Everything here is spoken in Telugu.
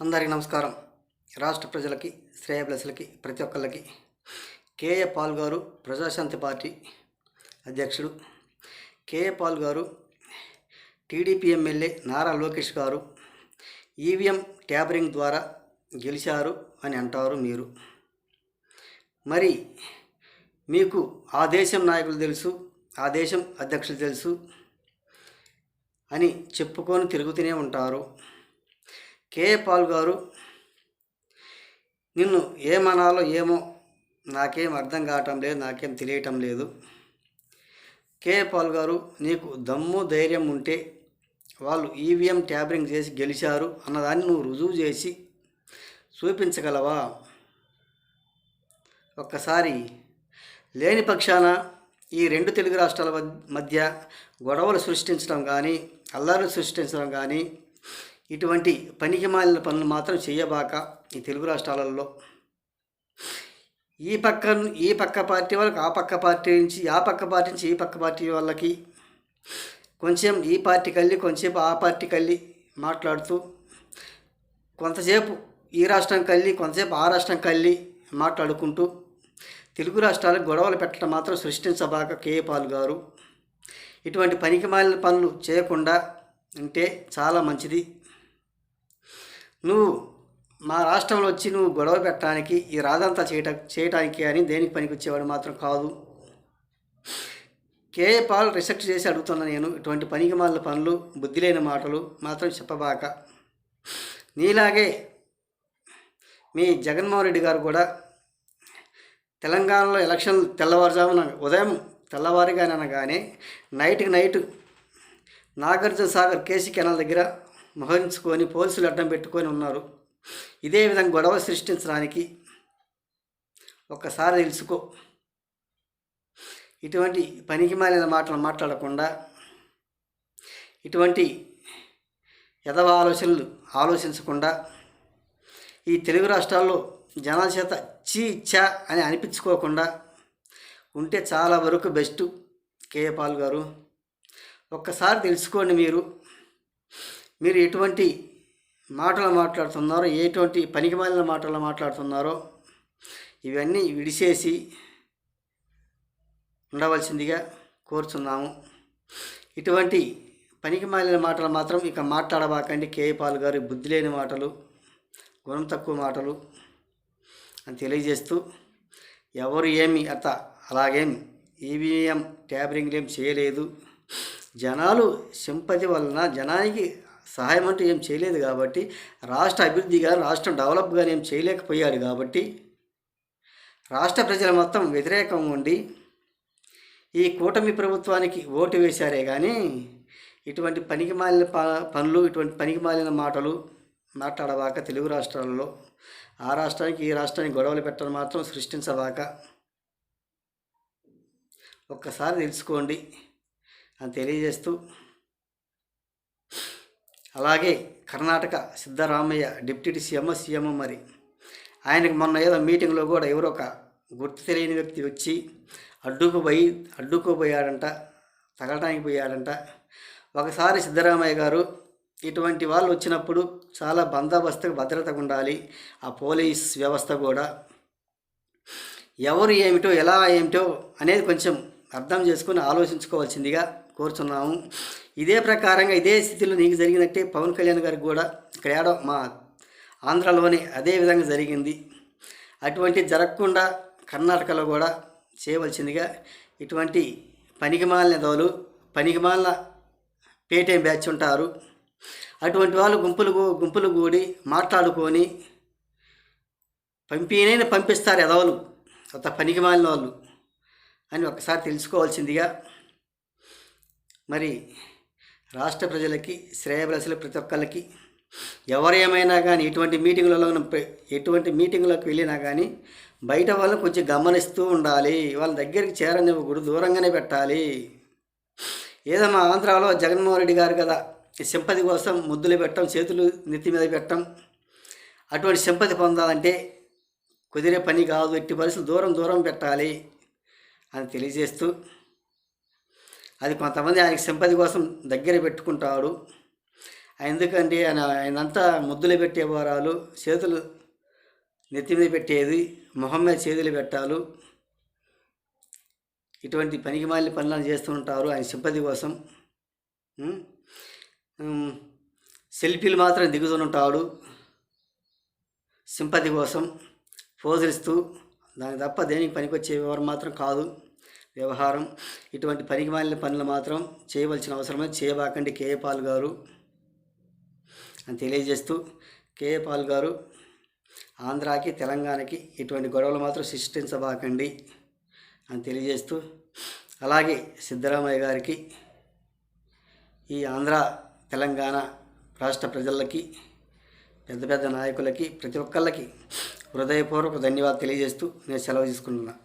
అందరికీ నమస్కారం. రాష్ట్ర ప్రజలకి, శ్రేయోభిలాషులకి ప్రతి ఒక్కళ్ళకి కేఏ పాల్ గారు ప్రజాశాంతి పార్టీ అధ్యక్షుడు. కేఏ పాల్ గారు టీడీపీ ఎమ్మెల్యే నారా లోకేష్ గారు ఈవీఎం ట్యాబరింగ్ ద్వారా గెలిచారు అని అంటారు మీరు. మరి మీకు ఆ దేశం నాయకులు తెలుసు, ఆ దేశం అధ్యక్షులు తెలుసు అని చెప్పుకొని తిరుగుతూనే ఉంటారు. కేఏ పాల్ గారు నిన్ను ఏమనాలో ఏమో నాకేం అర్థం కావటం లేదు, నాకేం తెలియటం లేదు. కేఏ పాల్ గారు, నీకు దమ్ము ధైర్యం ఉంటే వాళ్ళు ఈవీఎం ట్యాబరింగ్ చేసి గెలిచారు అన్నదాన్ని నువ్వు రుజువు చేసి చూపించగలవా? ఒక్కసారి లేని పక్షాన ఈ రెండు తెలుగు రాష్ట్రాల మధ్య గొడవలు సృష్టించడం కానీ, అల్లర్లు సృష్టించడం కానీ, ఇటువంటి పనికిమాలిన పనులు మాత్రం చేయబాక. ఈ తెలుగు రాష్ట్రాలలో ఈ పక్క పార్టీ వాళ్ళకి ఆ పక్క పార్టీ నుంచి, ఆ పక్క పార్టీ నుంచి ఈ పక్క పార్టీ వాళ్ళకి కొంచెం ఈ పార్టీ కళ్ళి, కొంచెంసేపు ఆ పార్టీ కళ్ళి మాట్లాడుతూ, కొంతసేపు ఈ రాష్ట్రం కళ్ళి, కొంతసేపు ఆ రాష్ట్రం కళ్ళి మాట్లాడుకుంటూ తెలుగు రాష్ట్రాలకు గొడవలు పెట్టడం మాత్రం సృష్టించబాక కేఏ పాల్ గారు. ఇటువంటి పనికిమాలిన పనులు చేయకుండా ఉంటే చాలా మంచిది. నువ్వు మా రాష్ట్రంలో వచ్చి నువ్వు గొడవ పెట్టడానికి, ఈ రాదంతా చేయటానికి అని దేనికి పనికి వచ్చేవాడు మాత్రం కాదు. కేఏ పాల్ రిసెప్ట్ చేసి అడుగుతున్నా నేను, ఇటువంటి పనికిమాలిన పనులు, బుద్ధి లేని మాటలు మాత్రం చెప్పబాక. నీలాగే మీ జగన్మోహన్ రెడ్డి గారు కూడా తెలంగాణలో ఎలక్షన్లు తెల్లవారుజామున ఉదయం తెల్లవారుగానే అనగానే night Nagarjuna Sagar KC canal దగ్గర మోహరించుకొని పోలీసులు అడ్డం పెట్టుకొని ఉన్నారు. ఇదే విధంగా గొడవ సృష్టించడానికి ఒక్కసారి తెలుసుకో. ఇటువంటి పనికిమాలిన మాటలు మాట్లాడకుండా, ఇటువంటి యదవ ఆలోచనలు ఆలోచించకుండా, ఈ తెలుగు రాష్ట్రాల్లో జనాల చేత చా అని అనిపించుకోకుండా ఉంటే చాలా వరకు బెస్ట్. కేఏ పాల్ గారు, ఒక్కసారి తెలుసుకోండి. మీరు ఎటువంటి మాటలు మాట్లాడుతున్నారో, ఎటువంటి పనికిమాలిన మాటలు మాట్లాడుతున్నారో ఇవన్నీ విడిచేసి ఉండవలసిందిగా కోరుచున్నాము. ఇటువంటి పనికిమాలిన మాటలు మాత్రం ఇక మాట్లాడబాకండి కేఏ పాల్ గారు. బుద్ధి లేని మాటలు, గుణం తక్కువ మాటలు అని తెలియజేస్తూ, ఎవరు ఏమి అలాగేం ఈవీఎం ట్యాబరింగ్ ఏం చేయలేదు, జనాలు సింపతి వలన జనానికి సహాయం అంటూ ఏం చేయలేదు కాబట్టి, రాష్ట్ర అభివృద్ధిగా, రాష్ట్రం డెవలప్గా ఏం చేయలేకపోయాడు కాబట్టి, రాష్ట్ర ప్రజలు మొత్తం వ్యతిరేకంగా ఉండి ఈ కూటమి ప్రభుత్వానికి ఓటు వేశారే కానీ ఇటువంటి పనికిమాలిన పనులు, ఇటువంటి పనికిమాలిన మాటలు మాట్లాడబాక. తెలుగు రాష్ట్రాలలో ఆ రాష్ట్రానికి ఈ రాష్ట్రానికి గొడవలు పెట్టడం మాత్రం సృష్టించబాక. ఒక్కసారి తెలుసుకోండి అని తెలియజేస్తూ, అలాగే కర్ణాటక సిద్ధరామయ్య డిప్యూటీ సీఎం మరి ఆయనకు మొన్న ఏదో మీటింగ్లో కూడా ఎవరో ఒక గుర్తు తెలియని వ్యక్తి వచ్చి అడ్డుకోబోయాడంట, తగలటానికి పోయాడంట. ఒకసారి సిద్ధరామయ్య గారు, ఇటువంటి వాళ్ళు వచ్చినప్పుడు చాలా బందోబస్తుగా భద్రతగా ఉండాలి. ఆ పోలీస్ వ్యవస్థ కూడా ఎవరు ఏమిటో, ఎలా ఏమిటో అనేది కొంచెం అర్థం చేసుకొని ఆలోచించుకోవాల్సిందిగా కోరుచున్నాము. ఇదే ప్రకారంగా, ఇదే స్థితిలో నీకు జరిగినట్టే పవన్ కళ్యాణ్ గారికి కూడా ఇక్కడ ఏడో మా ఆంధ్రాలోనే అదే విధంగా జరిగింది. అటువంటి జరగకుండా కర్ణాటకలో కూడా చేయవలసిందిగా. ఇటువంటి పనికిమాలిన దోలు, పనికిమాలిన పేటీఎం బ్యాచ్ ఉంటారు. అటువంటి వాళ్ళు గుంపులు కూడి మాట్లాడుకొని పంపిస్తారు ఎదవలు, కొత్త పనికిమాలిన వాళ్ళు అని ఒకసారి తెలుసుకోవాల్సిందిగా. మరి రాష్ట్ర ప్రజలకి, శ్రేయోభిలాషులు ప్రతి ఒక్కళ్ళకి ఎవరేమైనా కానీ ఎటువంటి మీటింగులకు వెళ్ళినా కానీ బయట వాళ్ళని కొంచెం గమనిస్తూ ఉండాలి. వాళ్ళ దగ్గరికి చేరనివ్వకూడదు, దూరంగానే పెట్టాలి. ఏదో మా ఆంధ్రాలో జగన్మోహన్ రెడ్డి గారు కదా సింపతి కోసం ముద్దులు పెట్టడం, చేతులు నెత్తి మీద పెట్టడం, అటువంటి సింపతి పొందాలంటే కుదిరే పని కాదు. ఎట్టి పరిస్థితులు దూరం పెట్టాలి అని తెలియజేస్తూ, అది కొంతమంది ఆయనకి సింపతి కోసం దగ్గర పెట్టుకుంటాడు. ఎందుకండి ఆయనంతా ముద్దులు పెట్టే వారాలు, చేతులు నెత్తి మీద పెట్టేది, మొహం మీద చేతులు పెట్టాలు, ఇటువంటి పనికిమాలిన పనులను చేస్తూ ఉంటారు ఆయన సింపతి కోసం. సెల్ఫీలు మాత్రం దిగుతుంటాడు సింపతి కోసం పోజరిస్తూ, దానికి తప్ప దేనికి పనికొచ్చే వ్యవహారం మాత్రం కాదు వ్యవహారం. ఇటువంటి పనికిమాలిన పనులు మాత్రం చేయవలసిన అవసరమే చేయబాకండి కేఏ పాల్ గారు అని తెలియజేస్తూ, కేఏ పాల్ గారు ఆంధ్రాకి తెలంగాణకి ఇటువంటి గొడవలు మాత్రం సృష్టించబాకండి అని తెలియజేస్తూ, అలాగే సిద్ధరామయ్య గారికి, ఈ ఆంధ్ర తెలంగాణ రాష్ట్ర ప్రజలకి, పెద్ద పెద్ద నాయకులకి, ప్రతి ఒక్కళ్ళకి హృదయపూర్వక ధన్యవాదాలు తెలియజేస్తూ నేను సెలవు తీసుకుంటున్నాను.